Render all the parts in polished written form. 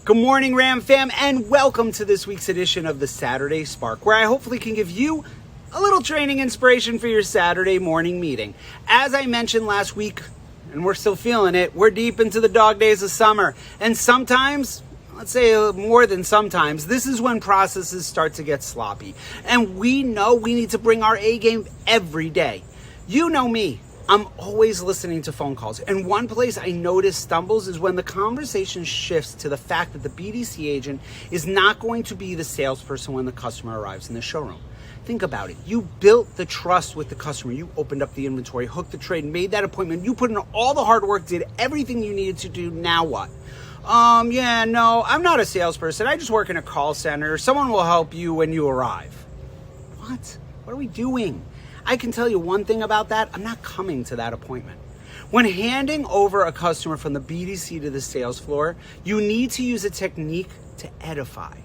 Good morning, Ram fam, and welcome to this week's edition of the Saturday Spark, where I hopefully can give you a little training inspiration for your Saturday morning meeting. As I mentioned last week, and we're still feeling it, we're deep into the dog days of summer. And sometimes, let's say more than sometimes, this is when processes start to get sloppy. And we know we need to bring our A game every day. You know me. I'm always listening to phone calls, and one place I notice stumbles is when the conversation shifts to the fact that the BDC agent is not going to be the salesperson when the customer arrives in the showroom. Think about it. You built the trust with the customer. You opened up the inventory, hooked the trade, made that appointment. You put in all the hard work, did everything you needed to do. Now what? No, I'm not a salesperson. I just work in a call center. Someone will help you when you arrive. What? What are we doing? I can tell you one thing about that. I'm not coming to that appointment. When handing over a customer from the BDC to the sales floor, you need to use a technique to edify.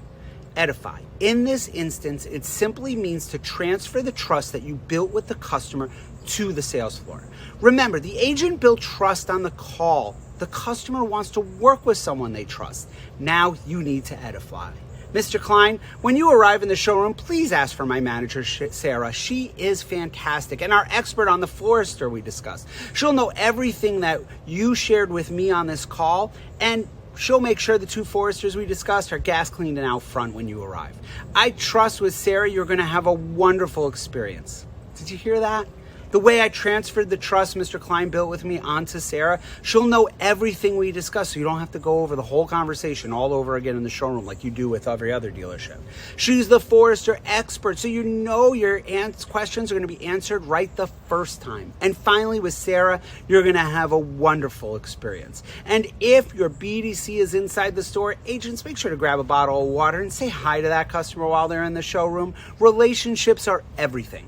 Edify. In this instance, it simply means to transfer the trust that you built with the customer to the sales floor. Remember, the agent built trust on the call. The customer wants to work with someone they trust. Now you need to edify. Mr. Klein, when you arrive in the showroom, please ask for my manager, Sarah. She is fantastic and our expert on the Forester we discussed. She'll know everything that you shared with me on this call, and she'll make sure the two Foresters we discussed are gas cleaned and out front when you arrive. I trust with Sarah you're going to have a wonderful experience. Did you hear that? The way I transferred the trust Mr. Klein built with me onto Sarah, she'll know everything we discussed, so you don't have to go over the whole conversation all over again in the showroom like you do with every other dealership. She's the Forester expert, so you know your questions are going to be answered right the first time. And finally, with Sarah, you're going to have a wonderful experience. And if your BDC is inside the store, agents, make sure to grab a bottle of water and say hi to that customer while they're in the showroom. Relationships are everything.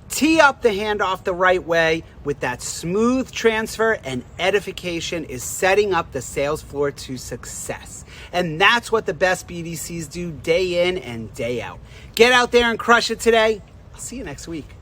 Tee up the handoff the right way with that smooth transfer, and edification is setting up the sales floor to success. And that's what the best BDCs do day in and day out. Get out there and crush it today. I'll see you next week.